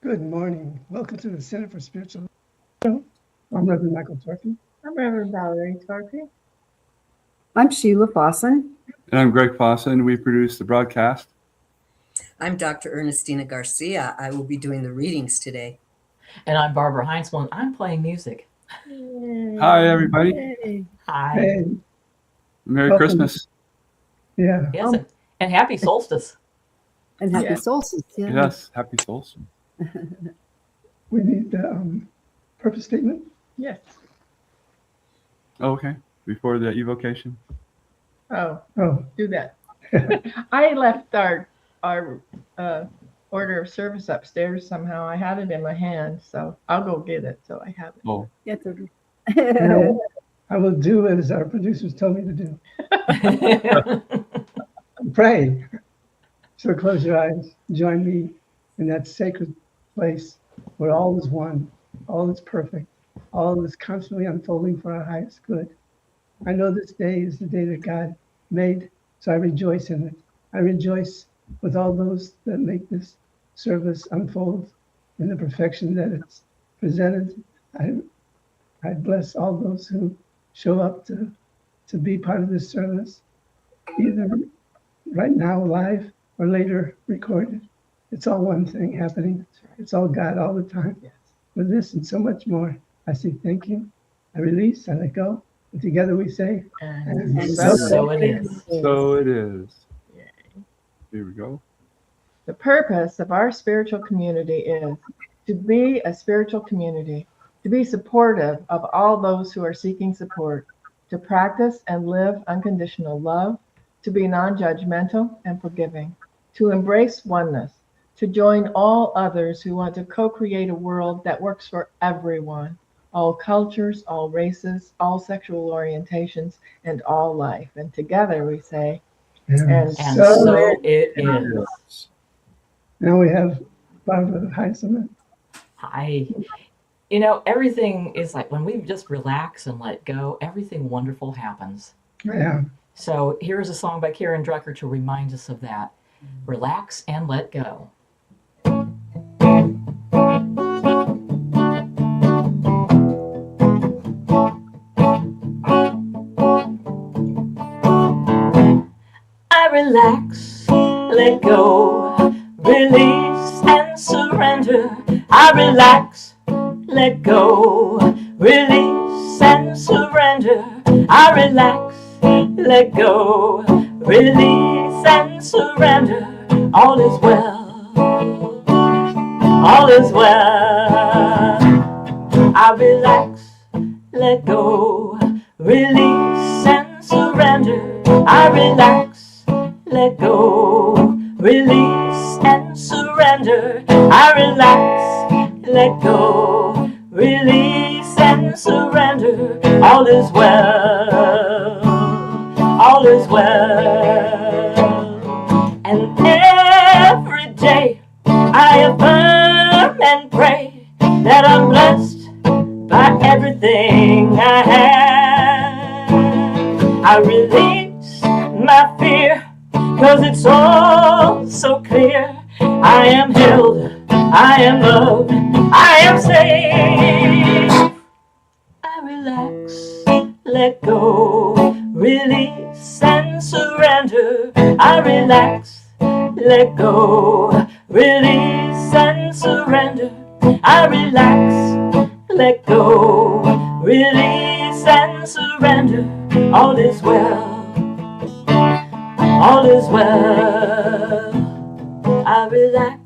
Good morning. Welcome to the Center for Spiritual. I'm Reverend Michael Torpy. I'm Reverend Valerie Torpy. I'm Sheila Fawson. And I'm Greg Fawson. We produce the broadcast. I'm Dr. Ernestina Garcia. I will be doing the readings today. And I'm Barbara Heinzman, and I'm playing music. Yay. Hi, everybody. Yay. Hi. Hey, Merry Welcome. Christmas. yeah. Yes, and happy solstice. And happy Yes. solstice. Yeah. Yes, happy solstice. We need the purpose statement. Yes. Oh, okay. Before the evocation. Oh, Oh, do that. I left our order of service upstairs somehow. I had it in my hand, so I'll go get it. So I have it. Oh, Yeah, totally. I will do as our producers told me to do. Pray. So close your eyes. Join me in that sacred place where all is one, all is perfect, all is constantly unfolding for our highest good. I know this day is the day that God made, so I rejoice in it. I rejoice with all those that make this service unfold in the perfection that it's presented. I bless all those who show up to be part of this service, either right now live or later recorded. It's all one thing happening. It's all God all the time. Yes. For this and so much more, I say thank you. I release, I let go. And together we say, And And so it is. so it is. Yay. Here we go. The purpose of our spiritual community is to be a spiritual community, to be supportive of all those who are seeking support, to practice and live unconditional love, to be non-judgmental and forgiving, to embrace oneness, to join all others who want to co-create a world that works for everyone, all cultures, all races, all sexual orientations, and all life. And together we say, and And so so it it is. now we have Barbara Heiselman. Hi. You know, everything is like when we just relax and let go, everything wonderful happens. Yeah. So here's a song by Karen Drucker to remind us of that. Relax and let go. I relax, let go, release and surrender. I relax, let go, release and surrender. I relax, let go, release and surrender. All is well, all is well. I relax, let go, release and surrender. I relax, let go, release and surrender. I relax, let go, release and surrender. All is well, all is well. And every day I affirm and pray that I'm blessed by everything I have. I release my fear, 'cause it's all so clear. I am held, I am loved, I am safe. I relax, let go, release and surrender. I relax, let go, release and surrender. I relax, let go, release and surrender. All is well, all is well. I relax,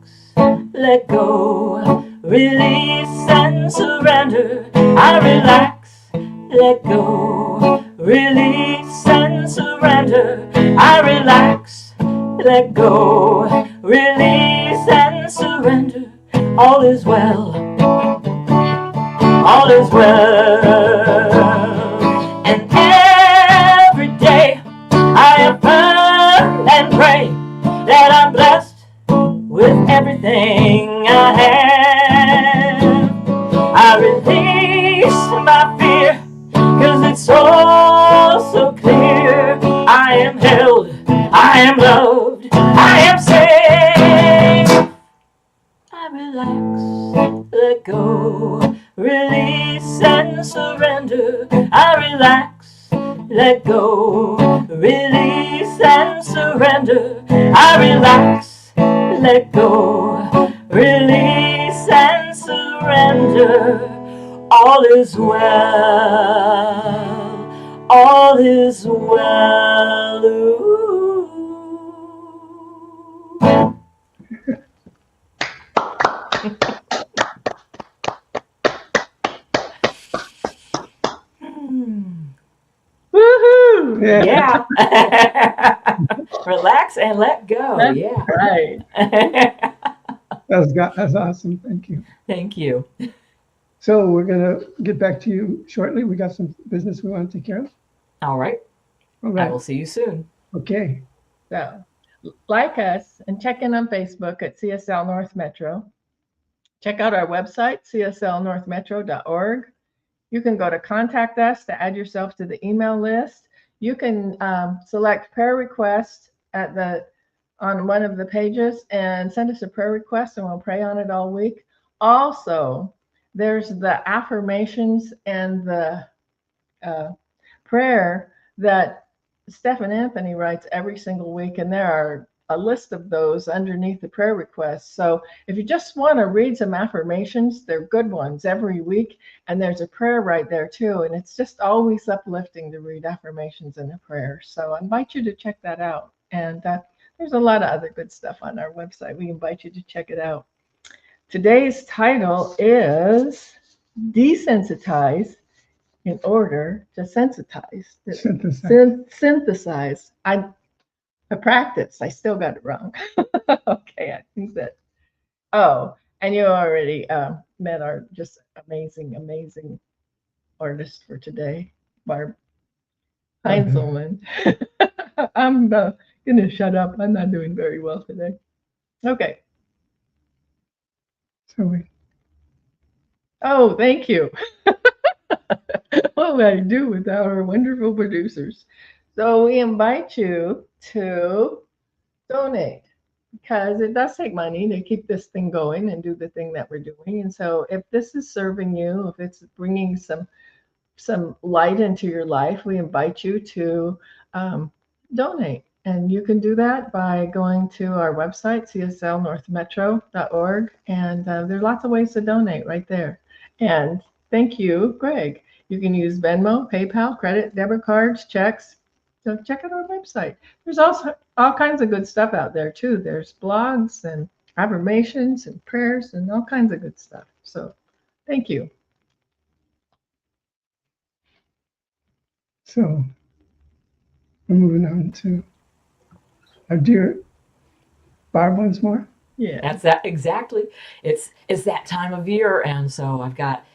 let go, release and surrender. I relax, let go, release and surrender. I relax, let go, release and surrender. All is well, all is well. And every day I affirm and pray that I'm blessed with everything I have. I release my fear, 'cause it's all so clear. I am held, I am loved, I am safe. I relax, surrender. I relax, let go, release and surrender. I relax, let go, release and surrender. All is well, all is well. Ooh. Woohoo! Yeah. Yeah. Relax and let go. That's Yeah. right. That's awesome. Thank you. Thank you. So we're gonna get back to you shortly. We got some business we want to take care of. All right. All I right. will see you soon. Okay. So, like us and check in on Facebook at CSL North Metro. Check out our website, cslnorthmetro.org. You can go to contact us to add yourself to the email list. You can select prayer requests on one of the pages and send us a prayer request, and we'll pray on it all week. Also, there's the affirmations and the prayer that Steph and Anthony writes every single week, and there are a list of those underneath the prayer requests. So if you just want to read some affirmations, they're good ones every week, and there's a prayer right there too, and it's just always uplifting to read affirmations and a prayer. So I invite you to check that out. And there's a lot of other good stuff on our website. We invite you to check it out. Today's title is Desensitize in order to sensitize. Synthesize. I practiced. I still got it wrong. Okay, I think that. Oh, and you already met our just amazing artist for today, Barb Heinzelman. I'm gonna shut up. I'm not doing very well today. Okay. So Oh, thank you. What would I do without our wonderful producers? So we invite you to donate, because it does take money to keep this thing going and do the thing that we're doing. And so if this is serving you, if it's bringing some light into your life, we invite you to donate. And you can do that by going to our website, cslnorthmetro.org. And there are lots of ways to donate right there. And thank you, Greg. You can use Venmo, PayPal, credit, debit cards, checks. So check out our website. There's also all kinds of good stuff out there too. There's blogs and affirmations and prayers and all kinds of good stuff. So thank you. So we're moving on to our dear Barb once more. Yeah. That's that exactly. It's that time of year, and so I've got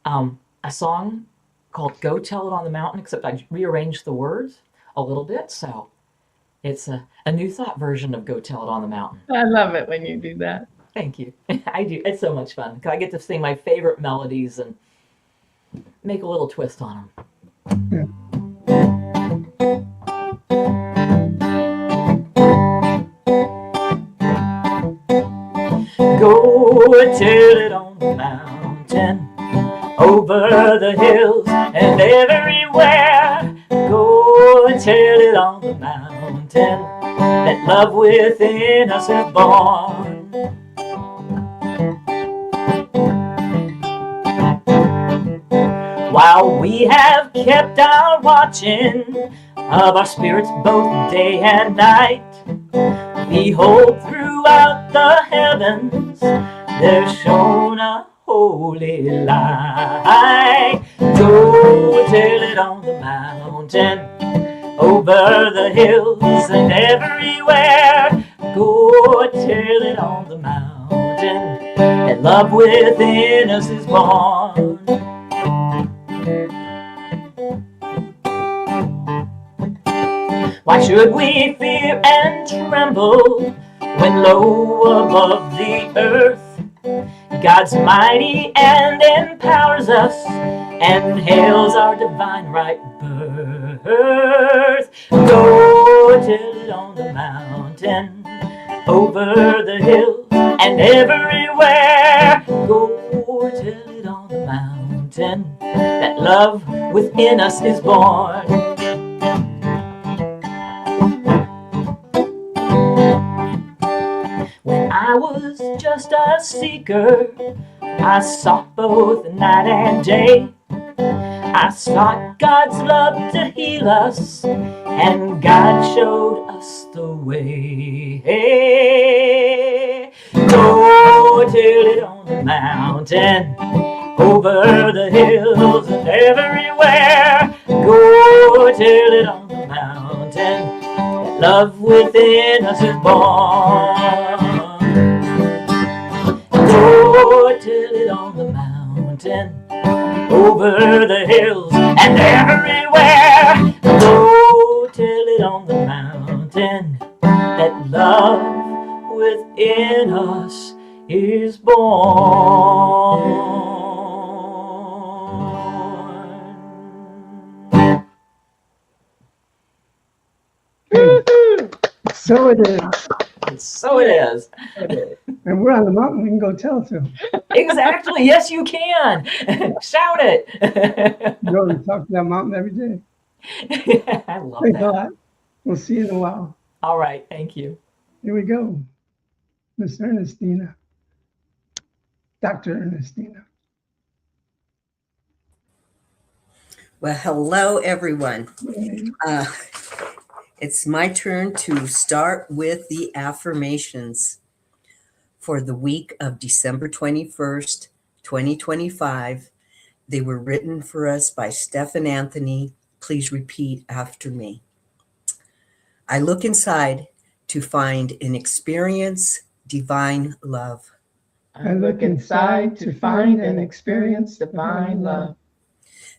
a song called "Go Tell It on the Mountain," except I rearranged the words a little bit, so it's a New Thought version of "Go Tell It on the Mountain." I love it when you do that. Thank you. I do. It's so much fun because I get to sing my favorite melodies and make a little twist on them. Yeah. Go tell it on the mountain, over the hills and everywhere. Go tell it on the mountain that love within us is born. While we have kept our watching of our spirits both day and night, behold, throughout the heavens there's shone a holy light. Go tell it on the mountain, over the hills and everywhere. Go tell it on the mountain that love within us is born. Why should we fear and tremble when low above the earth God's mighty and empowers us and hails our divine right birth? Go tell it on the mountain, over the hills and everywhere. Go tell it on the mountain mountain, that love within us is born. When I was just a seeker, I sought both night and day. I sought God's love to heal us, and God showed us the way. Hey, go tell it on the mountain, over the hills and everywhere. Go tell it on the mountain, that love within us is born. Go tell it on the mountain, over the hills and everywhere. Go tell it on the mountain, that love within us is born. So it is. And so it is. And we're on the mountain, we can go tell it to them. Exactly. Yes, you can. Shout it. Go and talk to that mountain every day. I love Thanks a that. lot. We'll see you in a while. All right. Thank you. Here we go. Miss Ernestina. Dr. Ernestina. Well, hello, everyone. It's my turn to start with the affirmations for the week of December 21st, 2025. They were written for us by Stephen Anthony. Please repeat after me. I look inside to find and experience divine love. I look inside to find and experience divine love.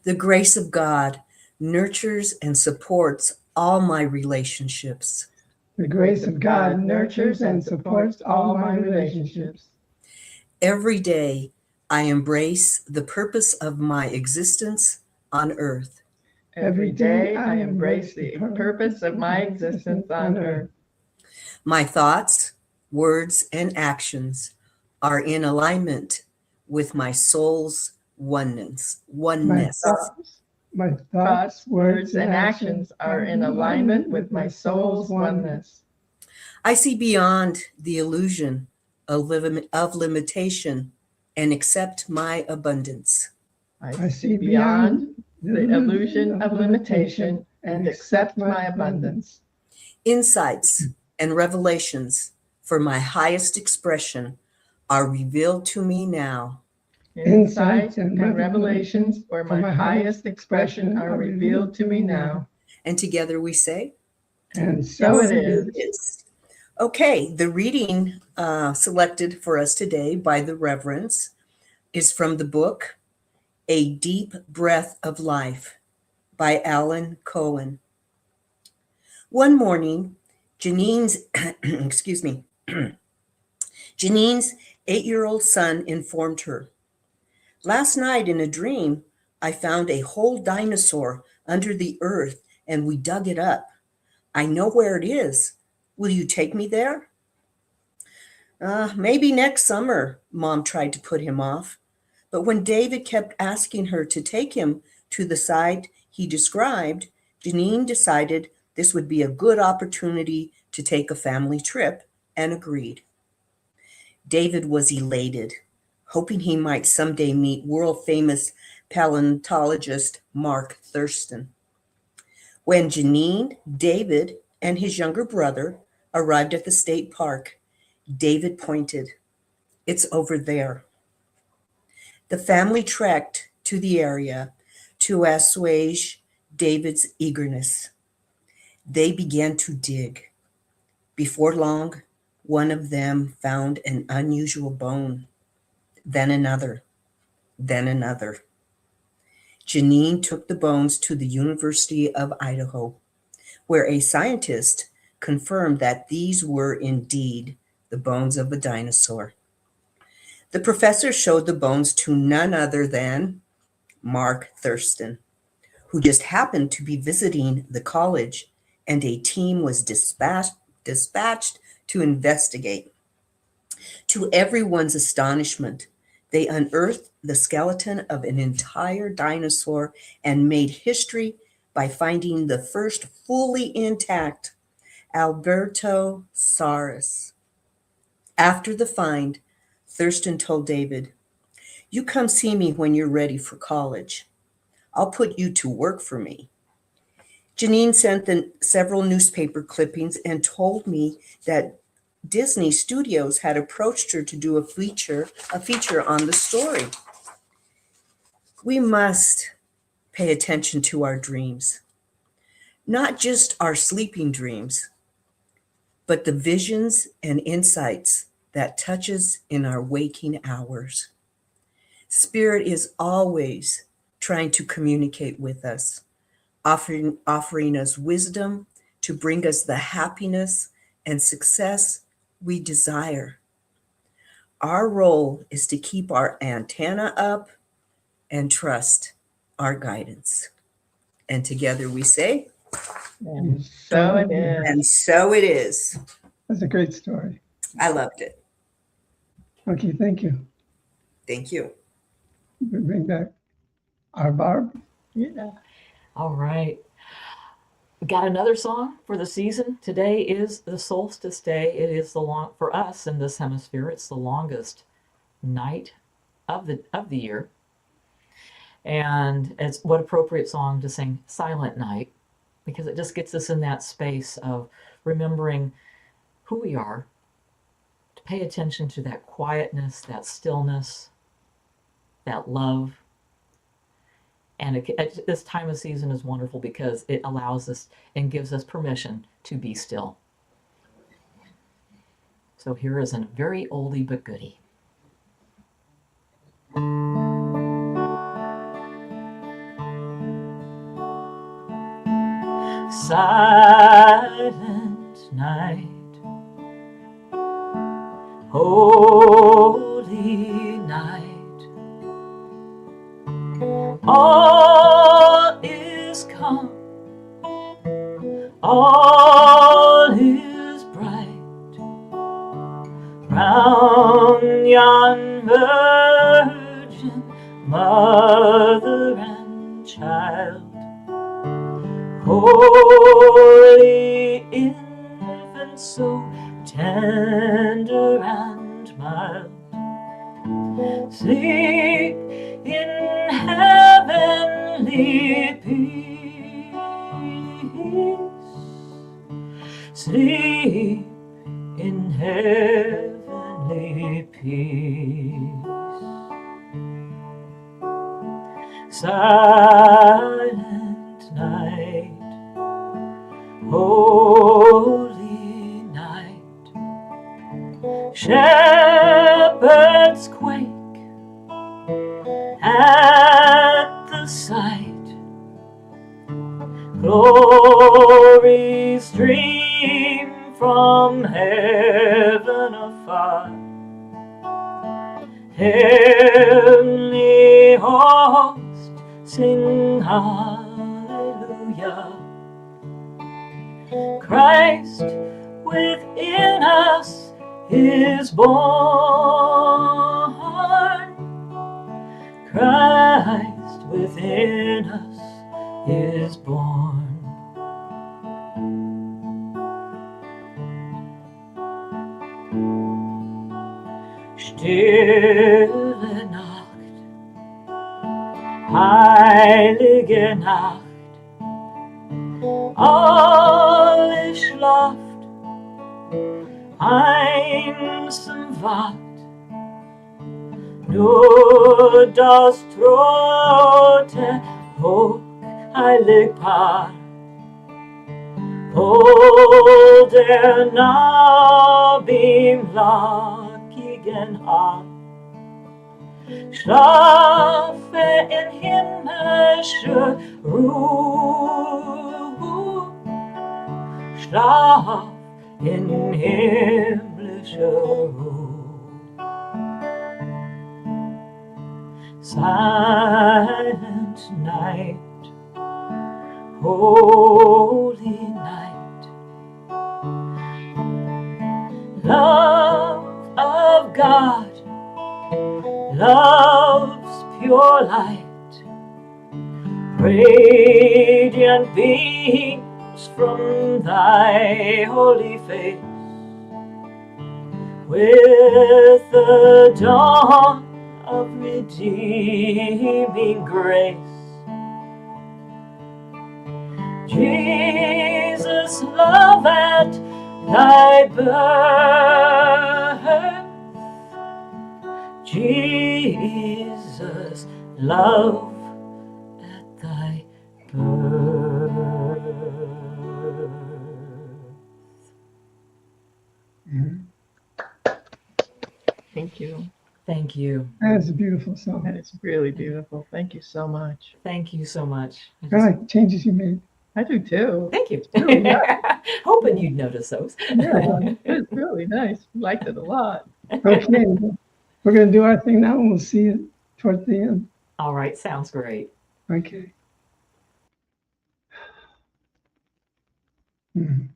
The grace of God nurtures and supports all my relationships. The grace of God nurtures and supports all my relationships. Every day, I embrace the purpose of my existence on earth. Every day I embrace the purpose of my existence on earth. My thoughts, words, and actions are in alignment with my soul's oneness. My Thoughts, words, and actions are in alignment with my soul's oneness. I see beyond the illusion of limitation and accept my abundance. I see beyond the illusion of limitation and accept my abundance. Insights and revelations for my highest expression are revealed to me now. Insights and revelations for my highest expression are revealed to me now. And together we say, And So so it it is. is. Okay, the reading selected for us today by the Reverends is from the book, A Deep Breath of Life by Alan Cohen. One morning, Janine's, excuse me, Janine's 8-year-old son informed her, "Last night in a dream, I found a whole dinosaur under the earth and we dug it up. I know where it is. Will you take me there?" Maybe next summer," Mom tried to put him off. But when David kept asking her to take him to the site he described, Janine decided this would be a good opportunity to take a family trip and agreed. David was elated, hoping he might someday meet world-famous paleontologist Mark Thurston. When Janine, David, and his younger brother arrived at the state park, David pointed, "It's over there." The family trekked to the area to assuage David's eagerness. They began to dig. Before long, one of them found an unusual bone, then another, then another. Janine took the bones to the University of Idaho, where a scientist confirmed that these were indeed the bones of a dinosaur. The professor showed the bones to none other than Mark Thurston, who just happened to be visiting the college, and a team was dispatched to investigate. To everyone's astonishment, They unearthed the skeleton of an entire dinosaur and made history by finding the first fully intact Albertosaurus. After the find, Thurston told David, "You come see me when you're ready for college. I'll put you to work for me." Janine sent several newspaper clippings and told me that Disney Studios had approached her to do a feature on the story. We must pay attention to our dreams, not just our sleeping dreams, but the visions and insights that touches in our waking hours. Spirit is always trying to communicate with us, offering us wisdom to bring us the happiness and success we desire. Our role is to keep our antenna up and trust our guidance. And together we say, And so it is. and so it is. That's a great story. I loved it. Okay, thank you. Thank you. We bring back our Barb. Yeah. All right. We got another song for the season. Today is the solstice day. It is for us in this hemisphere, it's the longest night of the year. And it's what appropriate song to sing Silent Night, because it just gets us in that space of remembering who we are, to pay attention to that quietness, that stillness, that love. And this time of season is wonderful because it allows us and gives us permission to be still. So here is a very oldie but goodie. Silent night, holy night, all is calm, all is bright, round yon virgin mother and child. Holy infant, so tender and mild, sleep in heavenly peace, sleep in heavenly peace. Silent night, holy night, shepherds quake at the sight, glory stream from heaven afar, heavenly host sing hallelujah. Christ within us is born. Christ within us is born. Stille Nacht, heilige Nacht, alles schlaft, einsam wacht, nur das rote hoch heilig Paar, hol der Nab im lockigen Haar, schlafe in himmlischer Ruhe, schlaf in himmlischer Ruhe. Silent night, holy night, love of God, love's pure light, radiant beams from thy holy face, with the dawn of redeeming grace. Jesus, love at thy birth. Jesus, love at thy birth. Thank you. Thank you. That is a beautiful song. That is really beautiful. Thank you so much. Thank you so much. I like changes you made. I do too. Thank you. Really nice. Hoping you'd notice those. Yeah, it's really nice. Liked it a lot. Okay, we're going to do our thing now, and we'll see you towards the end. All right, sounds great. Okay. It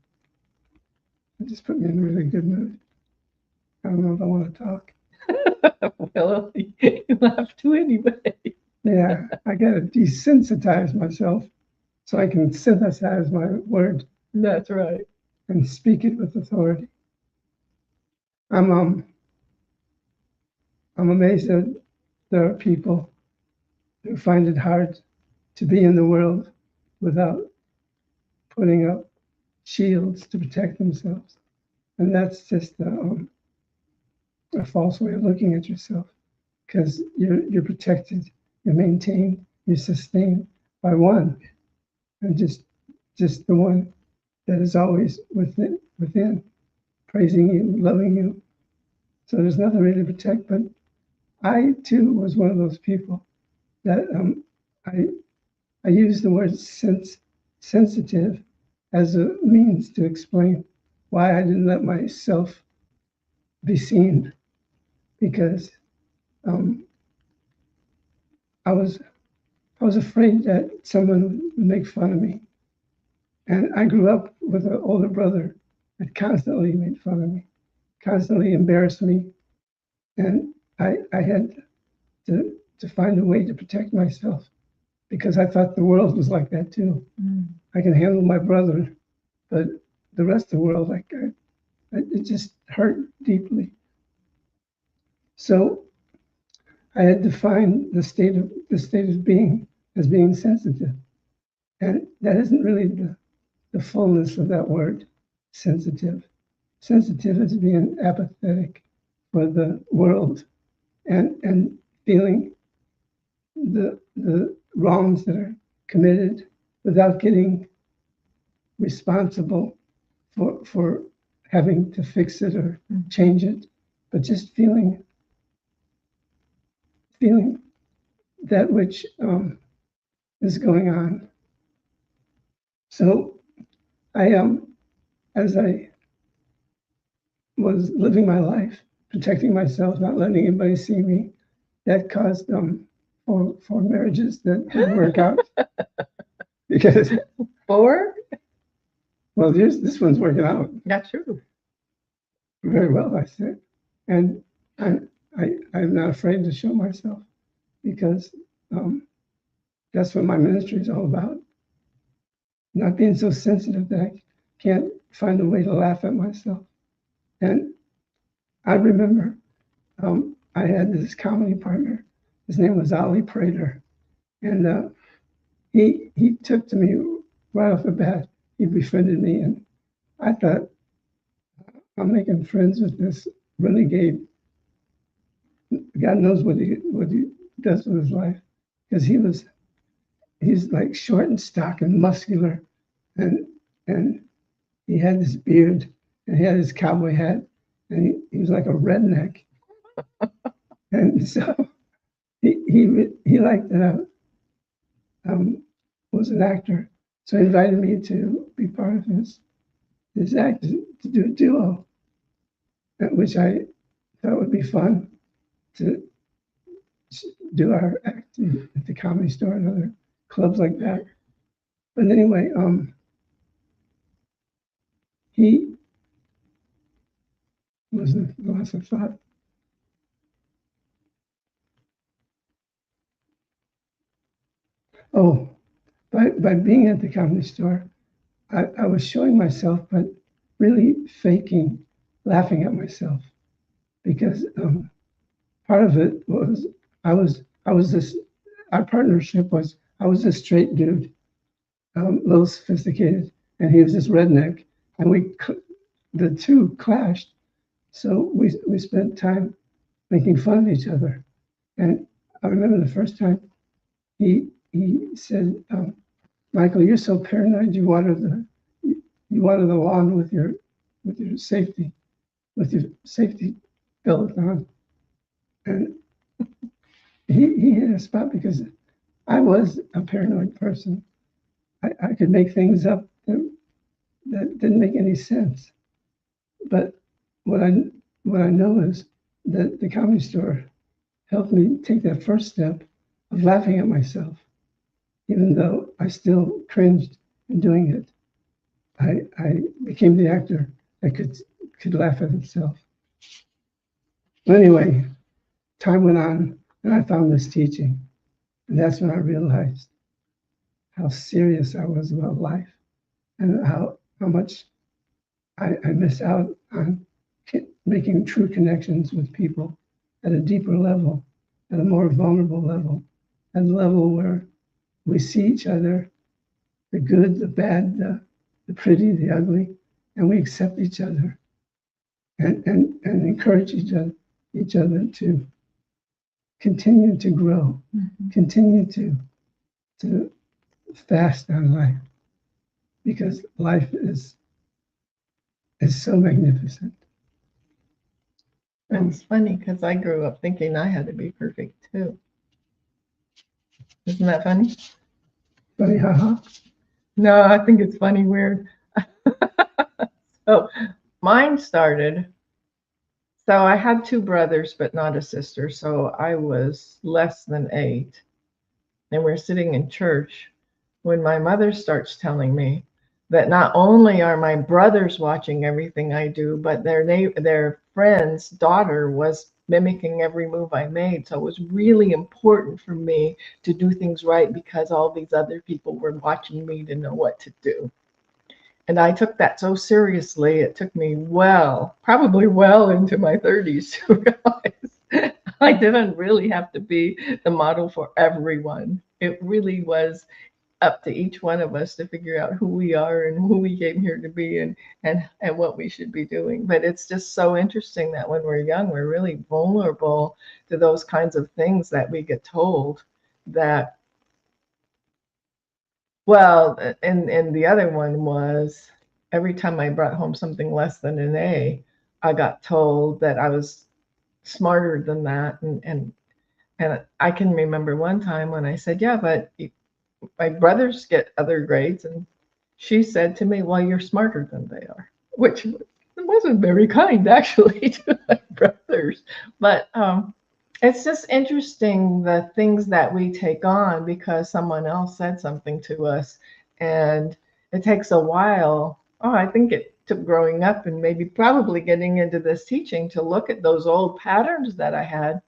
just put me in a really good mood. I don't know if I want to talk. Well, you have to anyway. Yeah, I got to desensitize myself so I can synthesize my word That's right. and speak it with authority. I'm amazed that there are people who find it hard to be in the world without putting up shields to protect themselves. And that's just a false way of looking at yourself, because you're protected, you're maintained, you're sustained by one, and just the one that is always within, praising you, loving you. So there's nothing really to protect. But I too was one of those people that I use the word sensitive as a means to explain why I didn't let myself be seen, because I was afraid that someone would make fun of me. And I grew up with an older brother that constantly made fun of me, constantly embarrassed me. And I had to find a way to protect myself, because I thought the world was like that too. I can handle my brother, but the rest of the world, it just hurt deeply. So I had defined the state of being as being sensitive, and that isn't really the fullness of that word, sensitive. Sensitive is being apathetic for the world and feeling the wrongs that are committed without getting responsible for having to fix it or change it, but just feeling that which is going on. So I as I was living my life, protecting myself, not letting anybody see me, that caused four marriages that didn't work out. Because, Four? well, this one's working out Not true. very well, I said. And I'm not afraid to show myself, because that's what my ministry is all about. Not being so sensitive that I can't find a way to laugh at myself. And I remember I had this comedy partner. His name was Ali Prater. And he took to me right off the bat. He befriended me. And I thought, I'm making friends with this renegade. God knows what he does with his life, because he's like short and stock and muscular, and he had this beard, and he had his cowboy hat, and he was like a redneck. And so he liked that I was an actor, so he invited me to be part of his act, to do a duo, which I thought would be fun to do our act at the Comedy Store and other clubs like that. But anyway, he was the loss of thought. Oh, by being at the comedy store, I was showing myself, but really faking laughing at myself because part of it was I was this our partnership was I was this straight dude, a little sophisticated, and he was this redneck, and the two clashed. So we spent time making fun of each other. And I remember the first time he said, "Michael, you're so paranoid. You water the lawn with your safety belt on." And he hit a spot because I was a paranoid person. I could make things up that didn't make any sense. But what I know is that the comedy store helped me take that first step of laughing at myself, even though I still cringed in doing it. I became the actor that could laugh at itself. But anyway, time went on, and I found this teaching, and that's when I realized how serious I was about life, and how much I miss out on making true connections with people at a deeper level, at a more vulnerable level, at a level where we see each other, the good, the bad, the pretty, the ugly, and we accept each other and encourage each other to continue to grow, continue to fast on life, because life is so magnificent. It's funny because I grew up thinking I had to be perfect too. Isn't that funny? Funny, haha. No, I think it's funny, weird. So mine started. So I had two brothers, but not a sister. So I was less than 8. And we're sitting in church when my mother starts telling me that not only are my brothers watching everything I do, but their friend's daughter was mimicking every move I made. So it was really important for me to do things right because all these other people were watching me to know what to do. And I took that so seriously. It took me probably well into my 30s to realize I didn't really have to be the model for everyone. It really was up to each one of us to figure out who we are and who we came here to be and what we should be doing. But it's just so interesting that when we're young, we're really vulnerable to those kinds of things that we get told that. Well, and the other one was every time I brought home something less than an A, I got told that I was smarter than that. And I can remember one time when I said, yeah, but my brothers get other grades. And she said to me, well, you're smarter than they are, which wasn't very kind, actually, to my brothers. But it's just interesting the things that we take on because someone else said something to us. And it takes a while. Oh, I think it took growing up and maybe probably getting into this teaching to look at those old patterns that I had.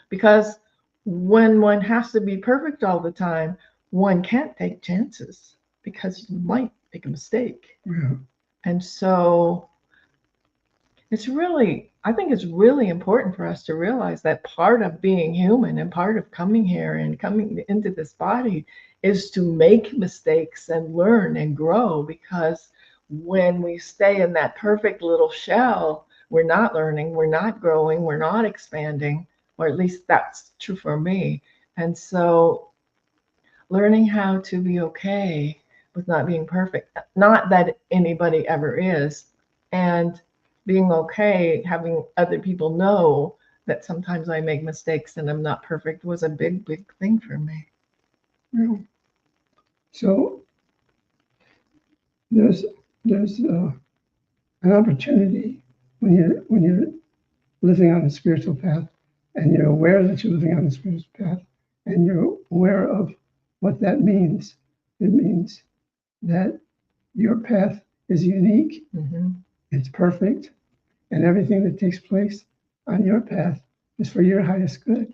Because when one has to be perfect all the time, one can't take chances because you might make a mistake. Yeah. And so I think it's really important for us to realize that part of being human and part of coming here and coming into this body is to make mistakes and learn and grow, because when we stay in that perfect little shell, we're not learning, we're not growing, we're not expanding, or at least that's true for me. And so learning how to be okay with not being perfect, not that anybody ever is, and being okay, having other people know that sometimes I make mistakes and I'm not perfect was a big, big thing for me. Yeah. So there's an opportunity when you're living on a spiritual path, and you're aware that you're living on a spiritual path, and you're aware of what that means. It means that your path is unique, it's perfect, and everything that takes place on your path is for your highest good.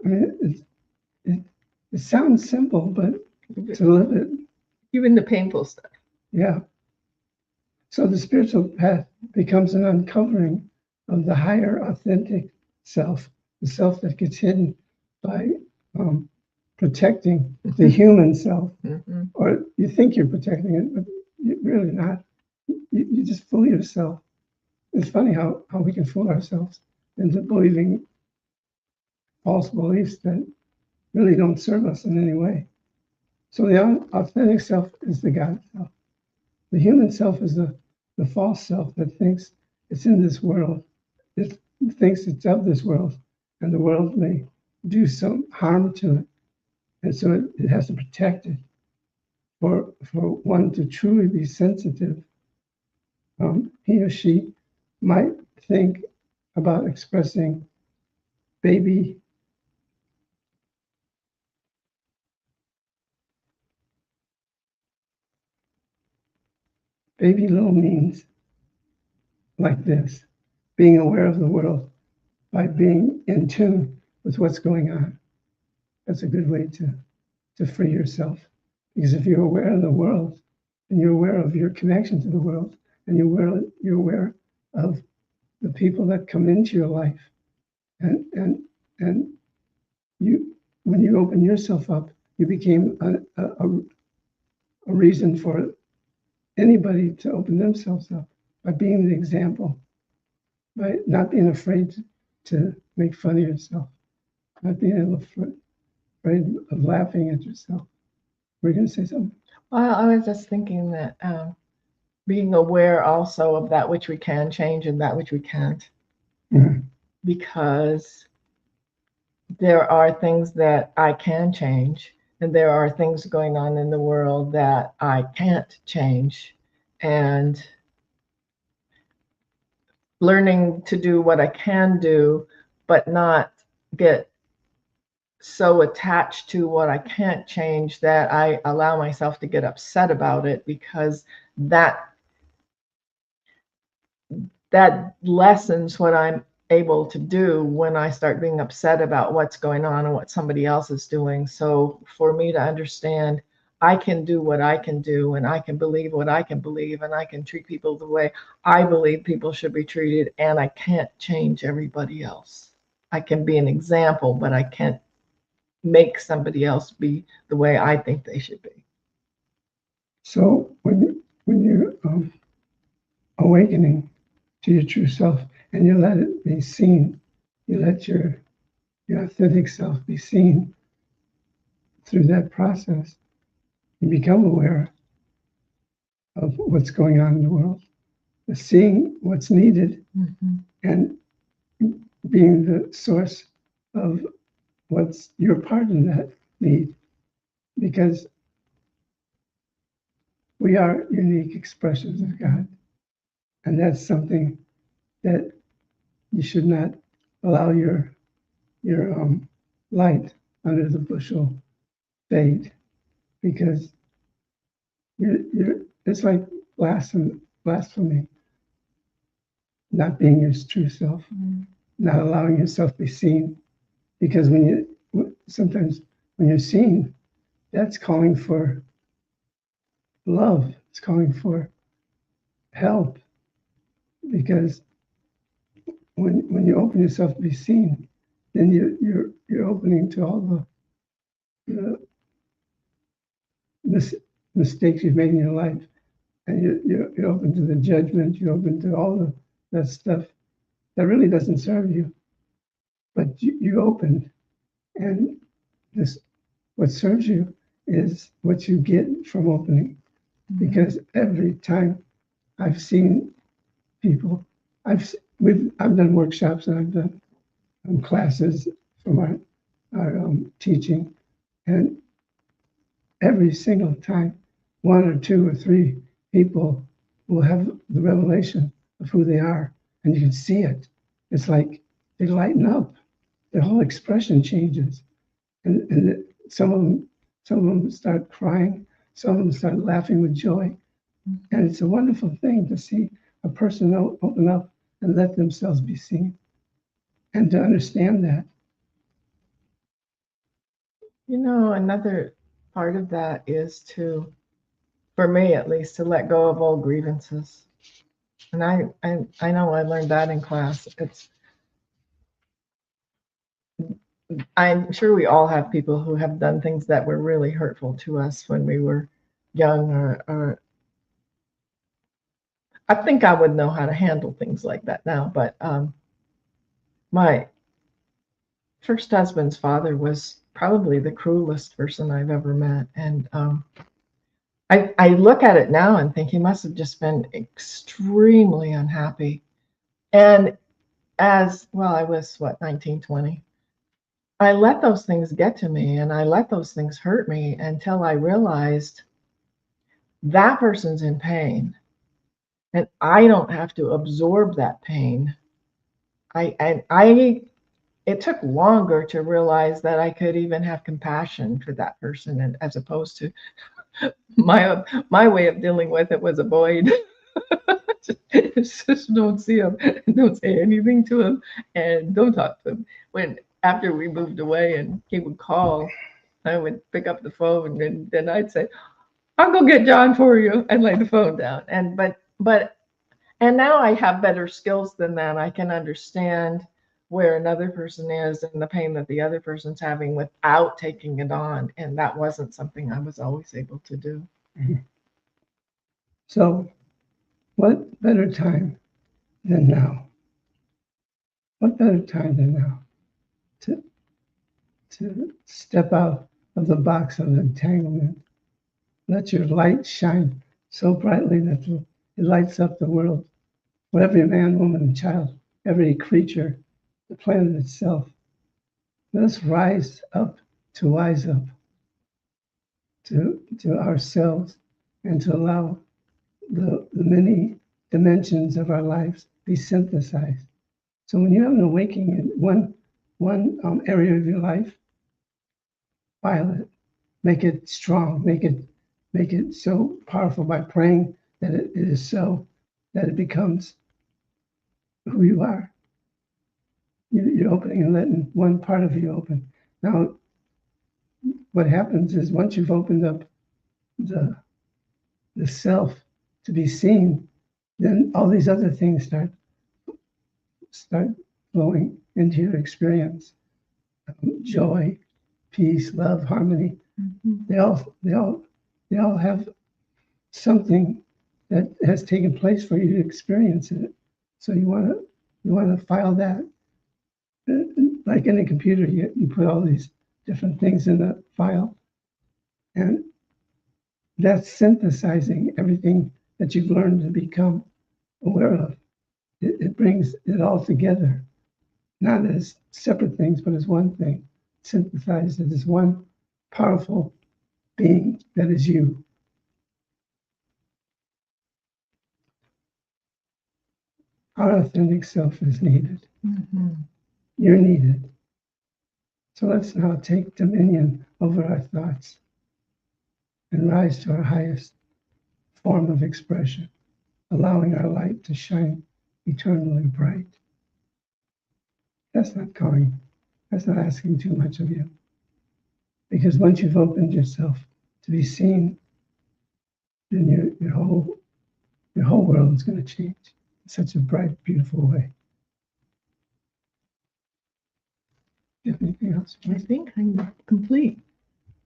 I mean, it's It sounds simple, but to live it, Even the painful stuff. yeah. So the spiritual path becomes an uncovering of the higher authentic self, the self that gets hidden by protecting the human self. Mm-hmm. Or you think you're protecting it, but you're really not. You just fool yourself. It's funny how we can fool ourselves into believing false beliefs that really don't serve us in any way. So the authentic self is the God self. The human self is the false self that thinks it's in this world. It thinks it's of this world, and the world may do some harm to it. And so it has to protect it. For one to truly be sensitive, he or she might think about expressing baby low means like this: being aware of the world by being in tune with what's going on. That's a good way to free yourself. Because if you're aware of the world and you're aware of your connection to the world and you're aware of the people that come into your life, and you, when you open yourself up, you became a reason for anybody to open themselves up by being the example, by not being afraid to make fun of yourself, not being afraid of laughing at yourself. Were you going to say something? Well, I was just thinking that being aware also of that which we can change and that which we can't. Mhm. Because there are things that I can change, and there are things going on in the world that I can't change. And learning to do what I can do, but not get so attached to what I can't change that I allow myself to get upset about it, because that lessens what I'm able to do when I start being upset about what's going on and what somebody else is doing. So for me to understand, I can do what I can do, and I can believe what I can believe, and I can treat people the way I believe people should be treated, and I can't change everybody else. I can be an example, but I can't make somebody else be the way I think they should be. So when you're awakening to your true self and you let it be seen, you let your authentic self be seen through that process, you become aware of what's going on in the world, seeing what's needed, and being the source of what's your part in that need. Because we are unique expressions of God. And that's something that you should not allow your light under the bushel fade, because it's like blasphemy, not being your true self, not allowing yourself to be seen. Because sometimes when you're seen, that's calling for love. It's calling for help. Because when you open yourself to be seen, then you're opening to all the mistakes you've made in your life, and you're open to the judgment. You're open to all that stuff that really doesn't serve you. But you open, and what serves you is what you get from opening. Because every time I've seen people, I've done workshops and I've done classes from our teaching, and every single time, one or two or three people will have the revelation of who they are, and you can see it. It's like they lighten up. Their whole expression changes, and some of them start crying. Some of them start laughing with joy, and it's a wonderful thing to see a person open up and let themselves be seen, and to understand that You know, another part of that is to, for me at least, to let go of old grievances. And I know I learned that in class. I'm sure we all have people who have done things that were really hurtful to us when we were young, or I think I would know how to handle things like that now. But my first husband's father was probably the cruelest person I've ever met. And I look at it now and think he must have just been extremely unhappy. And as well, I was what, 19, 20. I let those things get to me, and I let those things hurt me until I realized that person's in pain, and I don't have to absorb that pain. It took longer to realize that I could even have compassion for that person, and as opposed to my way of dealing with it was avoid. Just don't see him, don't say anything to him, and don't talk to him. When after we moved away and he would call, I would pick up the phone, and then I'd say, "I'll go get John for you," and lay the phone down. And now I have better skills than that. I can understand where another person is and the pain that the other person's having without taking it on. And that wasn't something I was always able to do. So, what better time than now? What better time than now to step out of the box of entanglement? Let your light shine so brightly that it lights up the world. For every man, woman, and child, every creature, the planet itself. Let us rise up to wise up to ourselves, and to allow the many dimensions of our lives be synthesized. So when you have an awakening in one area of your life, file it, make it strong, make it so powerful by praying that it is so, that it becomes who you are. You're opening and letting one part of you open. Now, what happens is once you've opened up the self to be seen, then all these other things start flowing into your experience. Joy, peace, love, harmony. Mm-hmm. They all have something that has taken place for you to experience it. So you want to file that. Like in a computer, you put all these different things in the file, and that's synthesizing everything that you've learned to become aware of. It brings it all together, not as separate things, but as one thing, synthesized as one powerful being that is you. Our authentic self is needed. Mm-hmm. You're needed. So let's now take dominion over our thoughts and rise to our highest form of expression, allowing our light to shine eternally bright. That's not asking too much of you. Because once you've opened yourself to be seen, then your whole world is going to change in such a bright, beautiful way. Do you have anything else? I think I'm complete.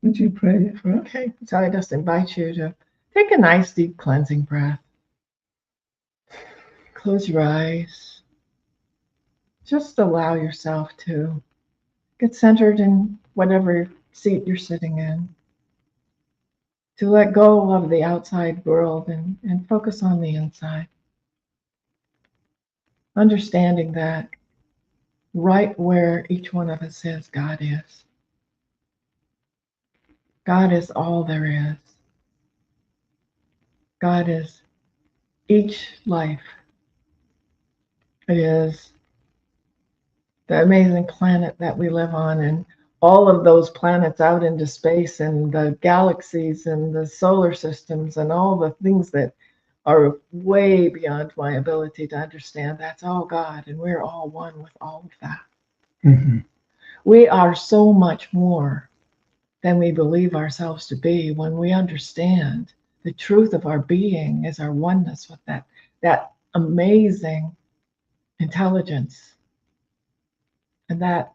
Would you pray for us? Okay, so I just invite you to take a nice deep cleansing breath. Close your eyes. Just allow yourself to get centered in whatever seat you're sitting in. To let go of the outside world and focus on the inside. Understanding that right where each one of us is, God is. God is all there is. God is each life. It is the amazing planet that we live on, and all of those planets out into space, and the galaxies and the solar systems and all the things that are way beyond my ability to understand. That's all God, and we're all one with all of that. Mm-hmm. We are so much more than we believe ourselves to be when we understand the truth of our being is our oneness with that amazing intelligence. And that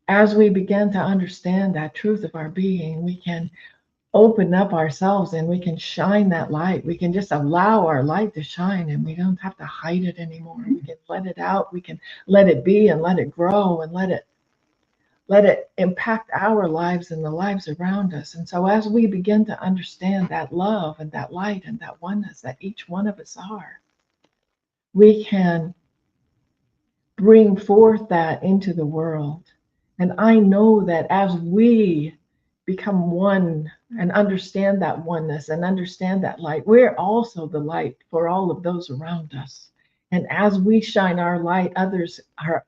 as we begin to understand that truth of our being, we can open up ourselves and we can shine that light. We can just allow our light to shine and we don't have to hide it anymore. We can let it out. We can let it be and let it grow and let it impact our lives and the lives around us. And so as we begin to understand that love and that light and that oneness that each one of us are, we can bring forth that into the world. And I know that as we become one and understand that oneness and understand that light, we're also the light for all of those around us. And as we shine our light, others are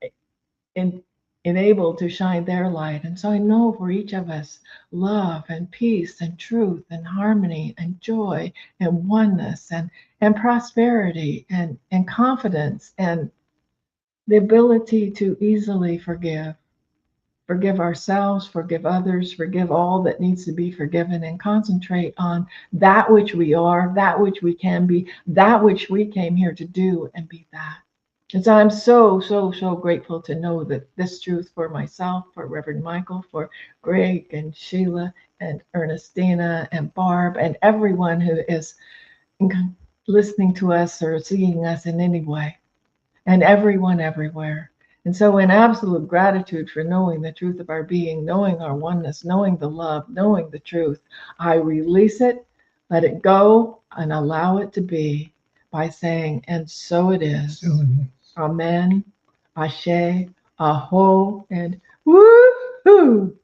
enabled to shine their light. And so I know for each of us, love and peace and truth and harmony and joy and oneness and prosperity and confidence and the ability to easily forgive ourselves, forgive others, forgive all that needs to be forgiven, and concentrate on that which we are, that which we can be, that which we came here to do, and be that. And so I'm so, so, so grateful to know that this truth for myself, for Reverend Michael, for Greg and Sheila and Ernestina and Barb and everyone who is listening to us or seeing us in any way, and everyone everywhere. And so in absolute gratitude for knowing the truth of our being, knowing our oneness, knowing the love, knowing the truth, I release it, let it go, and allow it to be by saying, and so it is. So it is. Amen, Ashe, Aho, and woo-hoo.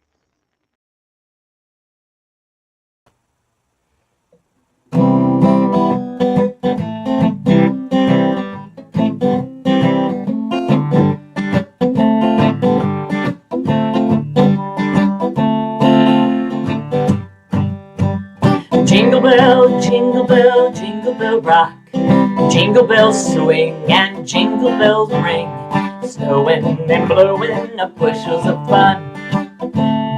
Jingle bell rock. Jingle bells swing and jingle bells ring. Snowing and blowing up bushels of fun.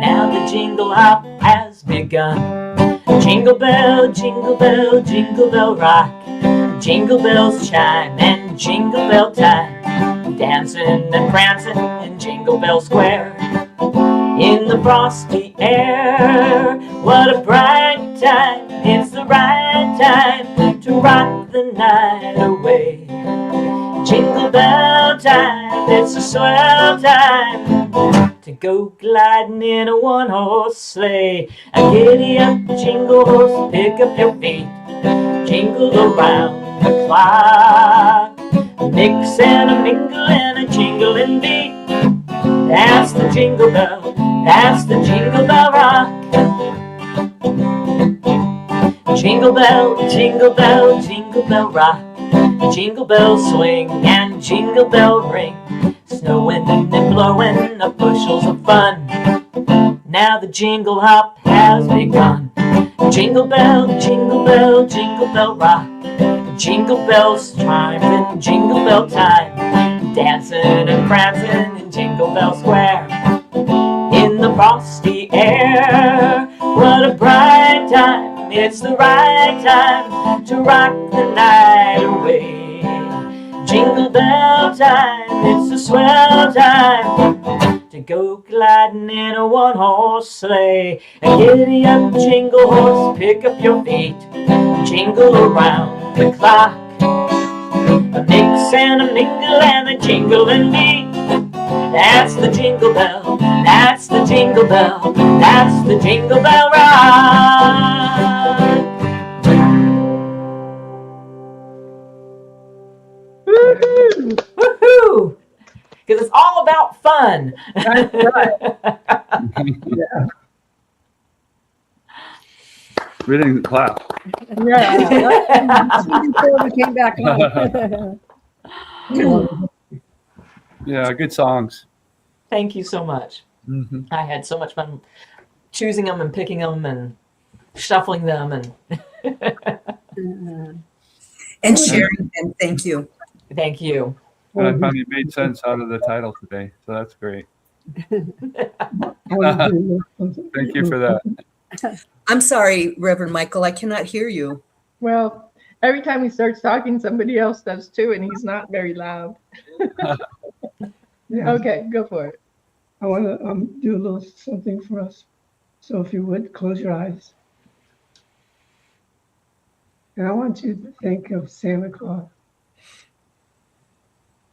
Now the jingle hop has begun. Jingle bell rock. Jingle bells chime and jingle bell time. Dancing and prancing in Jingle Bell Square. In the frosty air, what a bright time. It's the right time to rock the night away. Jingle bell time, it's a swell time to go gliding in a one-horse sleigh. Giddy up, jingle horse, pick up your feet. Jingle around the clock. Mix and a mingle and a jingling beat. That's the jingle bell, that's the jingle bell rock. Jingle bell rock. Jingle bells swing and jingle bell ring. Snowing and blowing up bushels of fun. Now the jingle hop has begun. Jingle bell rock. Jingle bells chime in jingle bell time. Dancing and prancing in Jingle Bell Square. In the frosty air, what a bright time. It's the right time to rock the night away. Jingle bell time, it's a swell time to go gliding in a one-horse sleigh. And giddy up, jingle horse, pick up your feet. Jingle around the clock. A mix and a mingle and a jingling beat. That's the jingle bell, that's the jingle bell, that's the jingle bell rock. Woohoo! Because it's all about fun. That's right. Yeah. We didn't clap. Yeah. Before we came back on. Yeah, good songs. Thank you so much. Mm-hmm. I had so much fun choosing them and picking them and shuffling them and And sharing them. Thank you. thank you. And I found you made sense out of the title today, so that's great. I want to do a little something. Thank you for that. I'm sorry, Reverend Michael, I cannot hear you. Well, every time he starts talking, somebody else does too, and he's not very loud. Yeah, Okay, go for it. I want to do a little something for us. So if you would, close your eyes. And I want you to think of Santa Claus,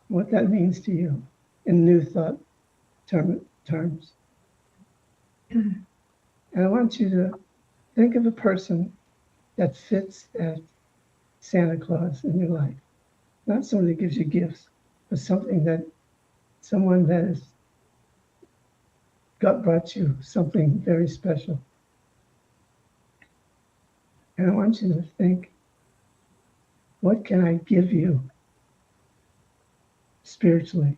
what that means to you in new thought terms. And I want you to think of a person that fits that Santa Claus in your life. Not someone that gives you gifts, but someone that has brought you something very special. And I want you to think, what can I give you spiritually?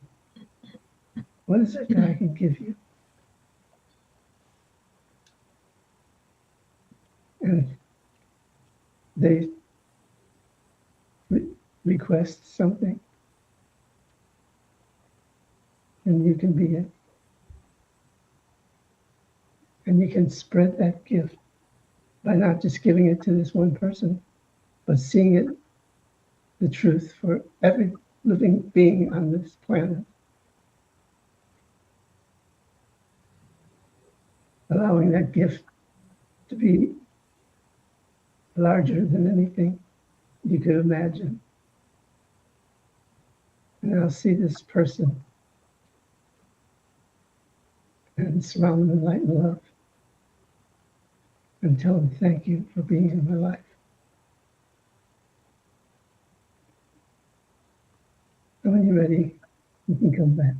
What is it that I can give you? And if they request something, and you can be it. And you can spread that gift by not just giving it to this one person, but seeing it, the truth for every living being on this planet. Allowing that gift to be larger than anything you could imagine. And I'll see this person and surround them in light and love and tell them thank you for being in my life. And when you're ready, you can come back.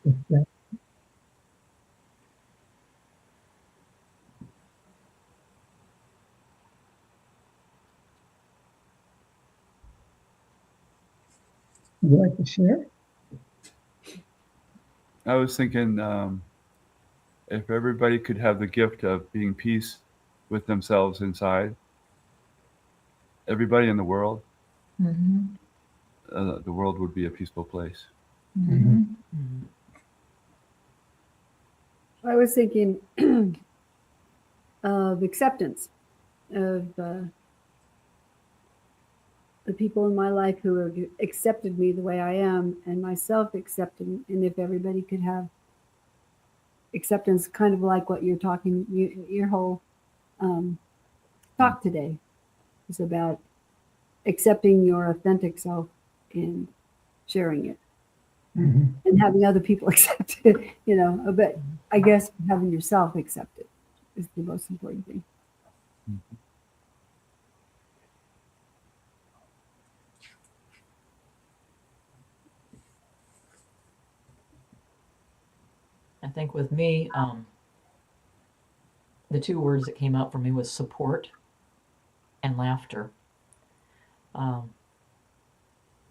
With that. Would you like to share? I was thinking if everybody could have the gift of being peace with themselves inside, everybody in the world, the world would be a peaceful place. I was thinking of acceptance of the people in my life who have accepted me the way I am, and myself accepting. And if everybody could have acceptance, kind of like what you're talking, your whole talk today is about accepting your authentic self and sharing it. And having other people accept it, but I guess having yourself accept it is the most important thing. I think with me, the two words that came out for me was support and laughter.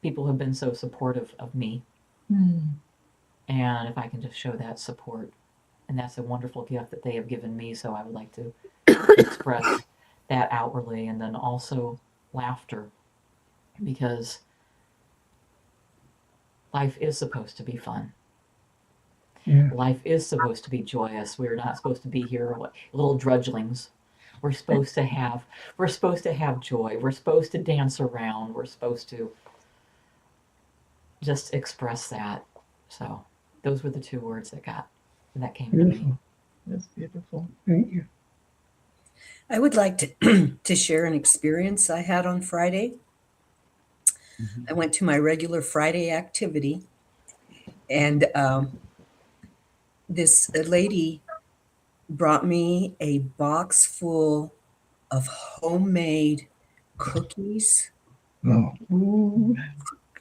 People have been so supportive of me. And if I can just show that support, and that's a wonderful gift that they have given me, so I would like to express that outwardly. And then also laughter, because life is supposed to be fun. Yeah. Life is supposed to be joyous. We're not supposed to be here little drudglings. We're supposed to have joy. We're supposed to dance around. We're supposed to just express that. So those were the two words that came to me. Beautiful. That's beautiful. Thank you. I would like to, to share an experience I had on Friday. I went to my regular Friday activity, and this lady brought me a box full of homemade cookies, Oh,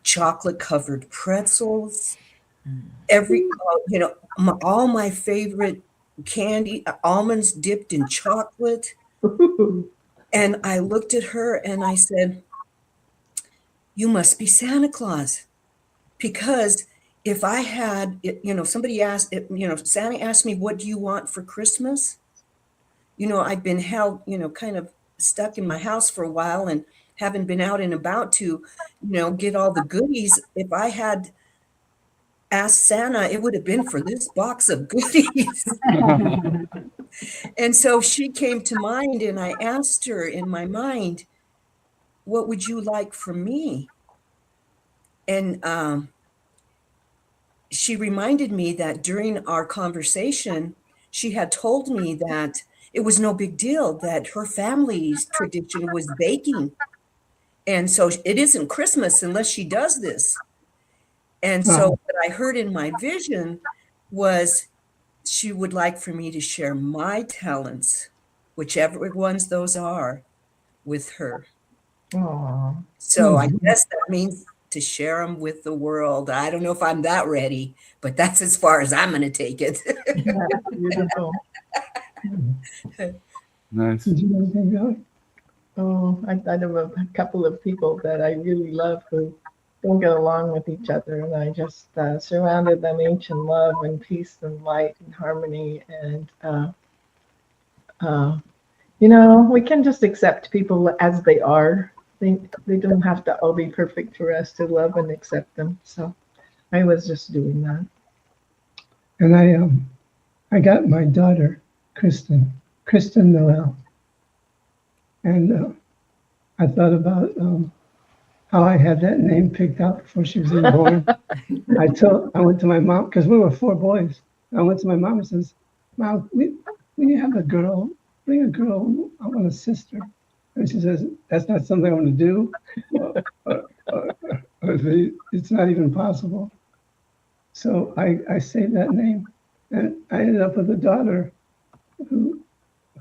chocolate covered pretzels, all my favorite candy, almonds dipped in chocolate. And I looked at her and I said, "You must be Santa Claus." Because if I had, somebody asked, Santa asked me, "What do you want for Christmas?" I've been held, kind of stuck in my house for a while and haven't been out and about to, get all the goodies. If I had asked Santa, it would have been for this box of goodies. And so she came to mind, and I asked her in my mind, what would you like from me? And she reminded me that during our conversation, she had told me that it was no big deal, that her family's tradition was baking. And so it isn't Christmas unless she does this. And so what I heard in my vision was she would like for me to share my talents, whichever ones those are, with her. Aw. So I guess that means to share them with the world. I don't know if I'm that ready, but that's as far as I'm going to take it. That's beautiful. Nice. Did you know anything, Billy? Oh, I thought of a couple of people that I really love who don't get along with each other, and I just surrounded them each in love and peace and light and harmony. And you know, we can just accept people as they are. They don't have to all be perfect for us to love and accept them. So I was just doing that. And I got my daughter, Kristen Noel. And I thought about how I had that name picked out before she was even born. I went to my mom, because we were 4 boys. I went to my mom and says, Mom, when you have a girl, bring a girl, I want a sister. And she says, that's not something I want to do. It's not even possible. So I saved that name. And I ended up with a daughter who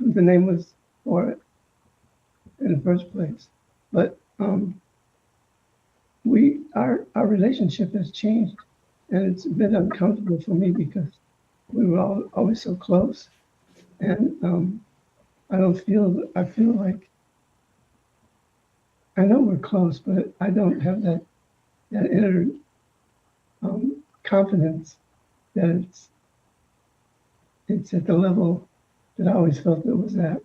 the name was for it in the first place. But our relationship has changed, and it's been uncomfortable for me because we were always so close. And I feel like, I know we're close, but I don't have that inner confidence that it's at the level that I always felt it was at.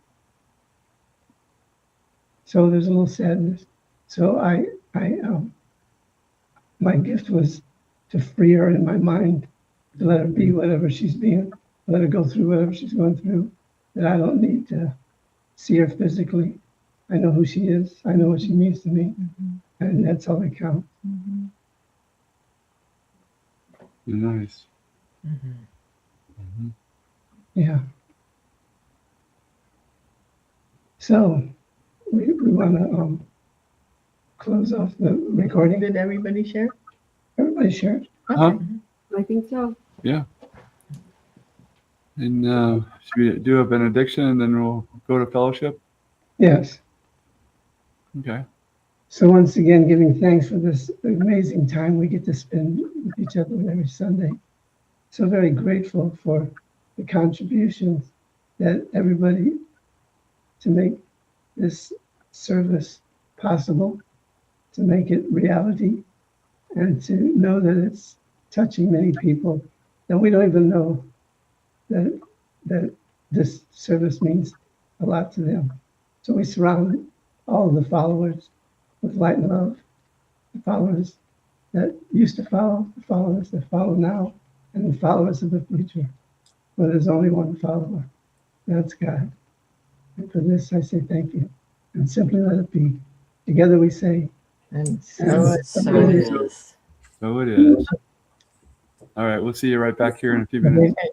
So there's a little sadness. So my gift was to free her in my mind, to let her be whatever she's being, let her go through whatever she's going through, that I don't need to see her physically. I know who she is. I know what she means to me. And that's all that counts. Nice. Yeah. So we want to close off the recording. Did everybody share? Everybody share. Huh? I think so. Yeah. And should we do a benediction and then we'll go to fellowship? Yes. Okay. So once again, giving thanks for this amazing time we get to spend with each other every Sunday. So very grateful for the contributions that everybody to make this service possible, to make it reality, and to know that it's touching many people that we don't even know that this service means a lot to them. So we surround all of the followers with light and love, the followers that used to follow, the followers that follow now, and the followers of the future. But there's only one follower, that's God. And for this I say thank you, and simply let it be. Together we say, And So it is. So it is. All right. We'll see you right back here in a few minutes. Okay.